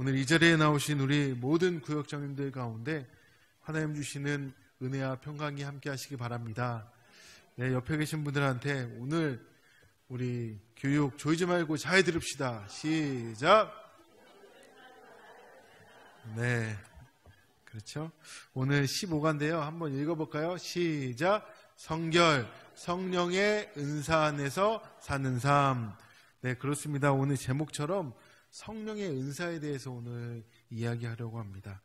오늘 이 자리에 나오신 우리 모든 구역장님들 가운데 하나님 주시는 은혜와 평강이 함께 하시기 바랍니다. 네, 옆에 계신 분들한테 오늘 우리 교육 조이지 말고 잘 들읍시다. 시작. 네, 그렇죠. 오늘 15가인데요. 한번 읽어볼까요? 시작. 성결, 성령의 은사 안에서 사는 삶. 네, 그렇습니다. 오늘 제목처럼 성령의 은사에 대해서 오늘 이야기하려고 합니다.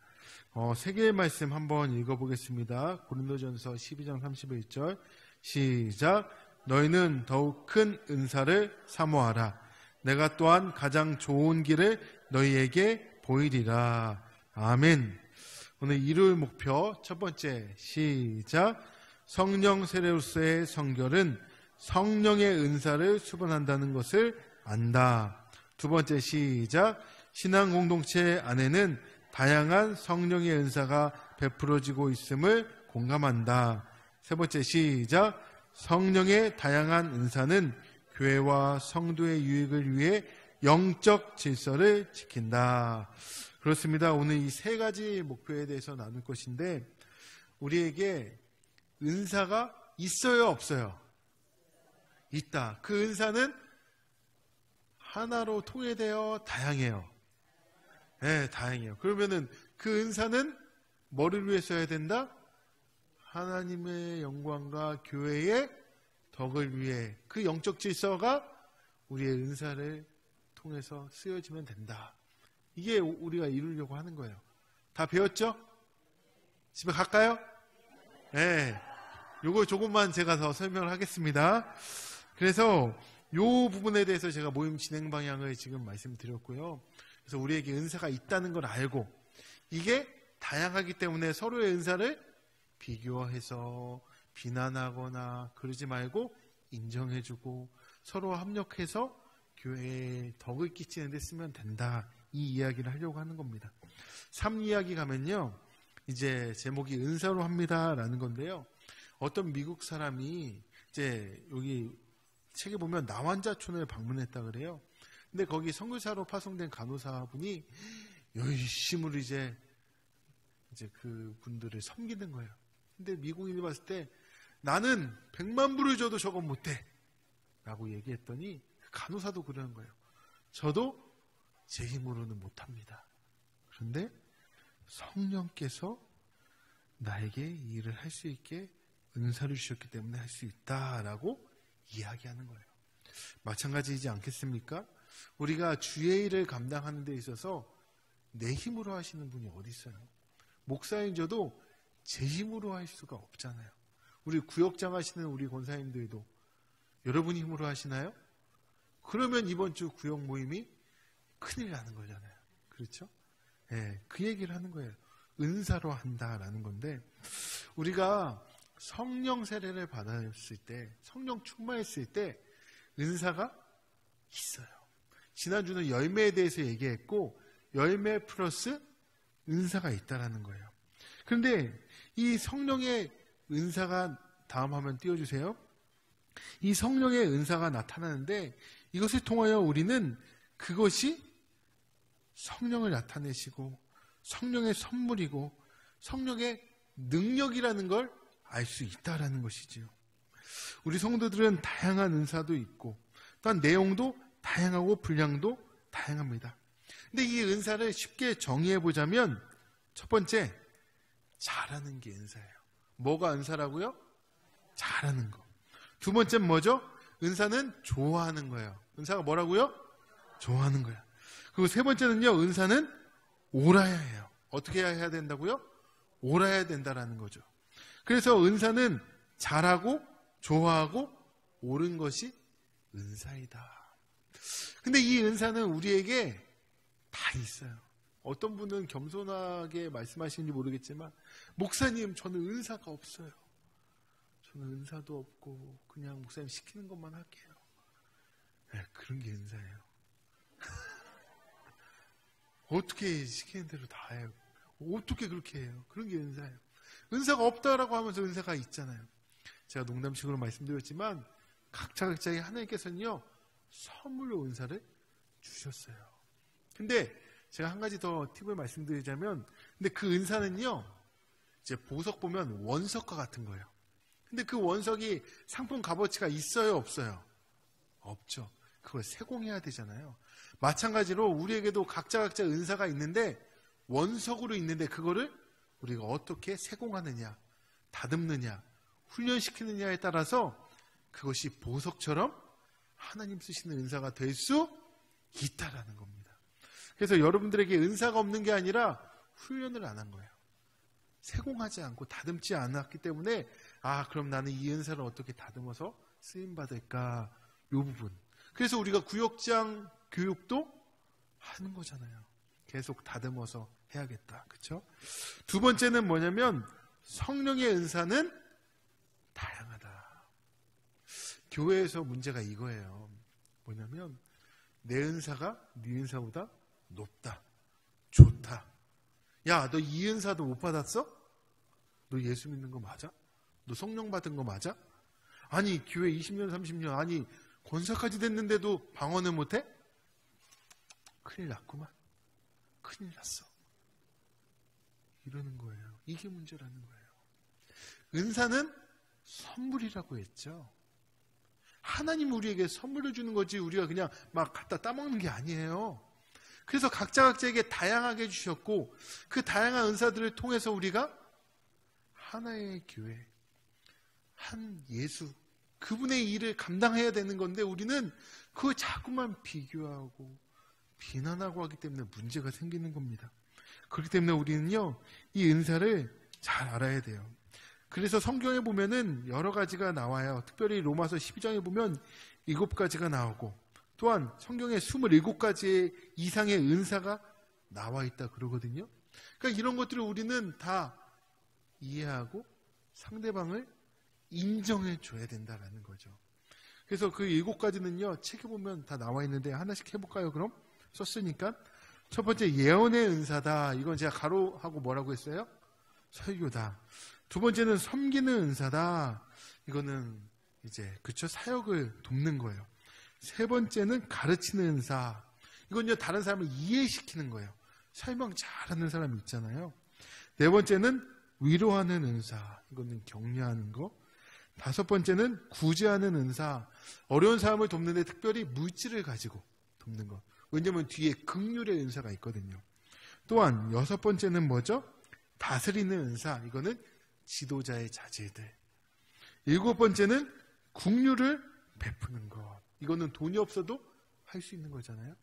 세 개의 말씀 한번 읽어보겠습니다. 고린도전서 12장 31절 시작. 너희는 더욱 큰 은사를 사모하라. 내가 또한 가장 좋은 길을 너희에게 보이리라. 아멘. 오늘 일요일 목표 첫 번째 시작. 성령 세례로서의 성결은 성령의 은사를 수반한다는 것을 안다. 두 번째 시작. 신앙 공동체 안에는 다양한 성령의 은사가 베풀어지고 있음을 공감한다. 세 번째 시작. 성령의 다양한 은사는 교회와 성도의 유익을 위해 영적 질서를 지킨다. 그렇습니다. 오늘 이 세 가지 목표에 대해서 나눌 것인데 우리에게 은사가 있어요, 없어요? 있다. 그 은사는 하나로 통일되어 다양해요. 네, 다양해요. 그러면은 그 은사는 뭐를 위해 써야 된다? 하나님의 영광과 교회의 덕을 위해 그 영적 질서가 우리의 은사를 통해서 쓰여지면 된다. 이게 우리가 이루려고 하는 거예요. 다 배웠죠? 집에 갈까요? 네. 요거 조금만 제가 더 설명을 하겠습니다. 그래서 요 부분에 대해서 제가 모임 진행 방향을 지금 말씀드렸고요. 그래서 우리에게 은사가 있다는 걸 알고 이게 다양하기 때문에 서로의 은사를 비교해서 비난하거나 그러지 말고 인정해주고 서로 합력해서 교회에 덕을 끼치는 데 쓰면 된다. 이 이야기를 하려고 하는 겁니다. 3 이야기 가면요. 이제 제목이 은사로 합니다라는 건데요. 어떤 미국 사람이 이제 여기 책에 보면 나환자촌을 방문했다 그래요. 근데 거기 선교사로 파송된 간호사분이 열심으로 이제 그 분들을 섬기는 거예요. 근데 미국인이 봤을 때 나는 100만 불을 줘도 저건 못해 라고 얘기했더니 간호사도 그러는 거예요. 저도 제 힘으로는 못합니다. 그런데 성령께서 나에게 이 일을 할 수 있게 은사를 주셨기 때문에 할 수 있다라고 이야기하는 거예요. 마찬가지이지 않겠습니까? 우리가 주의 일을 감당하는 데 있어서 내 힘으로 하시는 분이 어디 있어요? 목사인 저도 제 힘으로 할 수가 없잖아요. 우리 구역장 하시는 우리 권사님들도 여러분 힘으로 하시나요? 그러면 이번 주 구역 모임이 큰일 나는 거잖아요. 그렇죠? 네, 그 얘기를 하는 거예요. 은사로 한다라는 건데 우리가 성령 세례를 받았을 때 성령 충만했을 때 은사가 있어요. 지난주는 열매에 대해서 얘기했고 열매 플러스 은사가 있다라는 거예요. 그런데 이 성령의 은사가 다음 화면 띄워주세요. 이 성령의 은사가 나타나는데 이것을 통하여 우리는 그것이 성령을 나타내시고 성령의 선물이고 성령의 능력이라는 걸 알 수 있다라는 것이지요. 우리 성도들은 다양한 은사도 있고 또한 내용도 다양하고 분량도 다양합니다. 근데 이 은사를 쉽게 정의해 보자면 첫 번째, 잘하는 게 은사예요. 뭐가 은사라고요? 잘하는 거. 두 번째는 뭐죠? 은사는 좋아하는 거예요. 은사가 뭐라고요? 좋아하는 거예요. 그리고 세 번째는요, 은사는 옳아야 해요. 어떻게 해야 된다고요? 옳아야 된다라는 거죠. 그래서 은사는 잘하고 좋아하고 옳은 것이 은사이다. 근데 이 은사는 우리에게 다 있어요. 어떤 분은 겸손하게 말씀하시는지 모르겠지만 목사님 저는 은사가 없어요. 저는 은사도 없고 그냥 목사님 시키는 것만 할게요. 네, 그런 게 은사예요. 어떻게 시키는 대로 다 해요. 어떻게 그렇게 해요. 그런 게 은사예요. 은사가 없다라고 하면서 은사가 있잖아요. 제가 농담식으로 말씀드렸지만 각자의 하나님께서는요 선물로 은사를 주셨어요. 근데 제가 한 가지 더 팁을 말씀드리자면, 근데 그 은사는요, 이제 보석 보면 원석과 같은 거예요. 근데 그 원석이 상품 값어치가 있어요, 없어요? 없죠. 그걸 세공해야 되잖아요. 마찬가지로 우리에게도 각자 은사가 있는데, 원석으로 있는데 그거를 우리가 어떻게 세공하느냐, 다듬느냐, 훈련시키느냐에 따라서 그것이 보석처럼 하나님 쓰시는 은사가 될 수 있다라는 겁니다. 그래서 여러분들에게 은사가 없는 게 아니라 훈련을 안 한 거예요. 세공하지 않고 다듬지 않았기 때문에 그럼 나는 이 은사를 어떻게 다듬어서 쓰임받을까, 이 부분. 그래서 우리가 구역장 교육도 하는 거잖아요. 계속 다듬어서 해야겠다. 그렇죠? 두 번째는 뭐냐면 성령의 은사는 다양하다. 교회에서 문제가 이거예요. 뭐냐면 내 은사가 네 은사보다 높다, 좋다. 야, 너 이 은사도 못 받았어? 너 예수 믿는 거 맞아? 너 성령 받은 거 맞아? 아니 교회 20년 30년 아니 권사까지 됐는데도 방언을 못해? 큰일 났구만. 큰일 났어. 이러는 거예요. 이게 문제라는 거예요. 은사는 선물이라고 했죠. 하나님 우리에게 선물을 주는 거지 우리가 그냥 막 갖다 따먹는 게 아니에요. 그래서 각자에게 다양하게 주셨고 그 다양한 은사들을 통해서 우리가 하나의 교회, 한 예수, 그분의 일을 감당해야 되는 건데 우리는 그걸 자꾸만 비교하고 비난하고 하기 때문에 문제가 생기는 겁니다. 그렇기 때문에 우리는요, 이 은사를 잘 알아야 돼요. 그래서 성경에 보면은 여러 가지가 나와요. 특별히 로마서 12장에 보면 7가지가 나오고 또한 성경에 27가지 이상의 은사가 나와 있다 그러거든요. 그러니까 이런 것들을 우리는 다 이해하고 상대방을 인정해 줘야 된다라는 거죠. 그래서 그 7가지는요, 책에 보면 다 나와 있는데 하나씩 해볼까요? 그럼 썼으니까. 첫 번째 예언의 은사다. 이건 제가 가로하고 뭐라고 했어요? 설교다. 두 번째는 섬기는 은사다. 이거는 이제 그쵸, 사역을 돕는 거예요. 세 번째는 가르치는 은사. 이건요, 다른 사람을 이해시키는 거예요. 설명 잘하는 사람이 있잖아요. 네 번째는 위로하는 은사. 이거는 격려하는 거. 다섯 번째는 구제하는 은사. 어려운 사람을 돕는데 특별히 물질을 가지고 돕는 것. 왜냐하면 뒤에 긍휼의 은사가 있거든요. 또한 여섯 번째는 뭐죠? 다스리는 은사. 이거는 지도자의 자제들. 일곱 번째는 긍휼을 베푸는 것. 이거는 돈이 없어도 할 수 있는 거잖아요.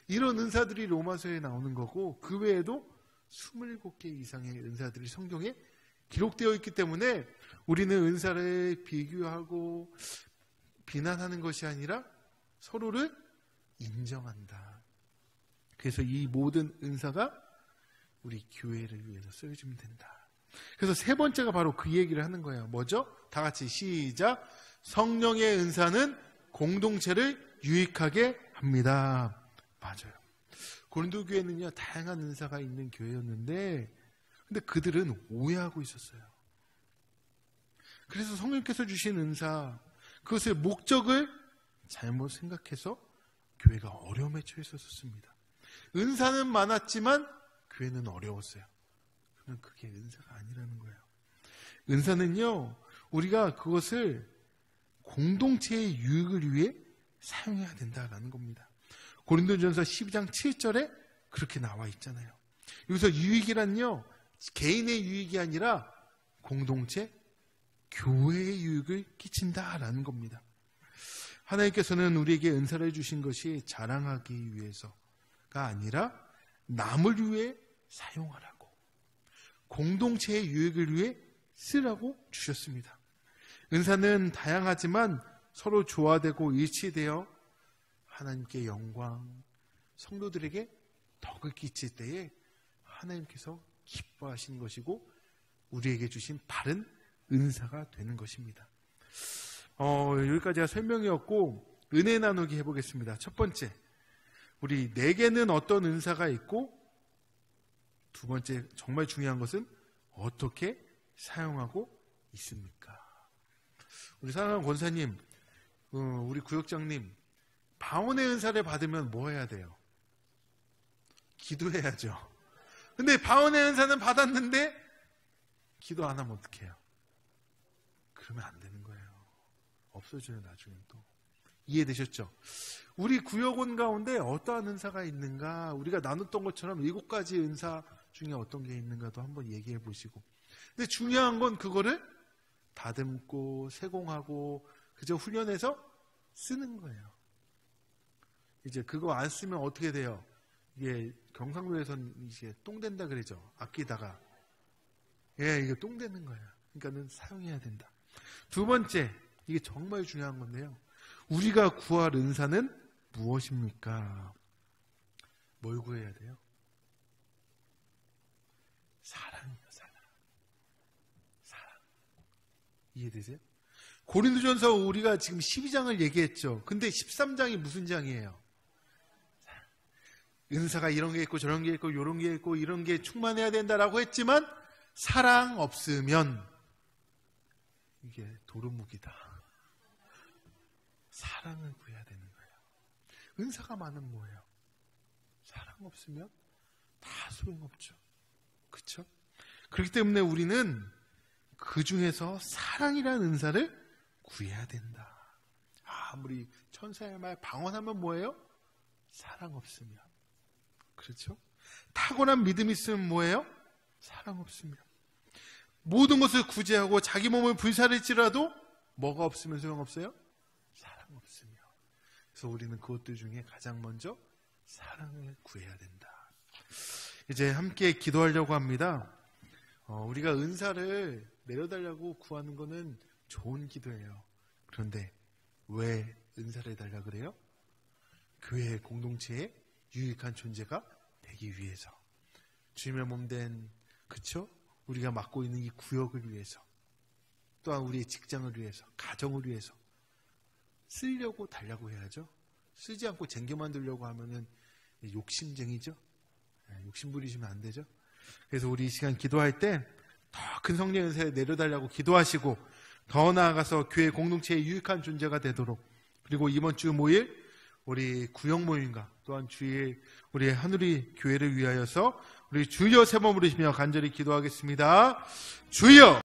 이런 은사들이 로마서에 나오는 거고 그 외에도 27개 이상의 은사들이 성경에 기록되어 있기 때문에 우리는 은사를 비교하고 비난하는 것이 아니라 서로를 인정한다. 그래서 이 모든 은사가 우리 교회를 위해서 쓰여지면 된다. 그래서 세 번째가 바로 그 얘기를 하는 거예요. 뭐죠? 다 같이 시작. 성령의 은사는 공동체를 유익하게 합니다. 맞아요. 고린도 교회는요, 다양한 은사가 있는 교회였는데 근데 그들은 오해하고 있었어요. 그래서 성령께서 주신 은사, 그것의 목적을 잘못 생각해서 교회가 어려움에 처했었습니다. 은사는 많았지만 교회는 어려웠어요. 그러면 그게 은사가 아니라는 거예요. 은사는요, 우리가 그것을 공동체의 유익을 위해 사용해야 된다라는 겁니다. 고린도전서 12장 7절에 그렇게 나와 있잖아요. 여기서 유익이란요, 개인의 유익이 아니라 공동체, 교회의 유익을 끼친다라는 겁니다. 하나님께서는 우리에게 은사를 주신 것이 자랑하기 위해서가 아니라 남을 위해 사용하라고, 공동체의 유익을 위해 쓰라고 주셨습니다. 은사는 다양하지만 서로 조화되고 일치되어 하나님께 영광, 성도들에게 덕을 끼칠 때에 하나님께서 기뻐하시는 것이고 우리에게 주신 바른 은사가 되는 것입니다. 여기까지가 설명이었고 은혜 나누기 해보겠습니다. 첫 번째, 우리 내게는 어떤 은사가 있고 두 번째, 정말 중요한 것은 어떻게 사용하고 있습니까? 우리 사랑하는 권사님, 우리 구역장님, 방언의 은사를 받으면 뭐 해야 돼요? 기도해야죠. 근데 방언의 은사는 받았는데 기도 안 하면 어떡해요? 그러면 안 되는 거예요. 없어져요, 나중엔 또. 이해되셨죠? 우리 구역원 가운데 어떠한 은사가 있는가, 우리가 나눴던 것처럼 7가지 은사 중에 어떤 게 있는가도 한번 얘기해 보시고. 근데 중요한 건 그거를 다듬고 세공하고 그저 훈련해서 쓰는 거예요. 이제 그거 안 쓰면 어떻게 돼요? 이게 경상도에서는 이게 똥 된다 그러죠. 아끼다가. 예, 이게 똥 되는 거예요. 그러니까는 사용해야 된다. 두 번째, 이게 정말 중요한 건데요. 우리가 구할 은사는 무엇입니까? 뭘 구해야 돼요? 사랑이요, 사랑. 사랑. 이해되세요? 고린도전서 우리가 지금 12장을 얘기했죠. 근데 13장이 무슨 장이에요? 은사가 이런 게 있고 저런 게 있고 이런 게 있고 이런 게 충만해야 된다라고 했지만 사랑 없으면 이게 도루묵이다. 사랑을 구해야 되는 거예요. 은사가 많으면 뭐예요? 사랑 없으면 다 소용없죠. 그렇죠? 그렇기 때문에 우리는 그 중에서 사랑이라는 은사를 구해야 된다. 아무리 천사의 말 방언하면 뭐예요? 사랑 없으면. 그렇죠? 탁월한 믿음이 있으면 뭐예요? 사랑 없으면. 모든 것을 구제하고 자기 몸을 불살일지라도 뭐가 없으면 소용없어요? 사랑 없으면. 그래서 우리는 그것들 중에 가장 먼저 사랑을 구해야 된다. 이제 함께 기도하려고 합니다. 우리가 은사를 내려달라고 구하는 거는 좋은 기도예요. 그런데 왜 은사를 해달라 그래요? 교회 공동체의 유익한 존재가 되기 위해서, 주님의 몸된, 그쵸? 우리가 맡고 있는 이 구역을 위해서, 또한 우리의 직장을 위해서, 가정을 위해서 쓰려고 달라고 해야죠. 쓰지 않고 쟁겨만 두려고 하면은 욕심쟁이죠. 욕심 부리시면 안 되죠. 그래서 우리 이 시간 기도할 때 더 큰 성령 은사를 내려달라고 기도하시고, 더 나아가서 교회 공동체의 유익한 존재가 되도록, 그리고 이번 주 모일 우리 구역 모임과 또한 주일 우리 하늘이 교회를 위하여서 우리 주여 세 번 부르시며 간절히 기도하겠습니다. 주여!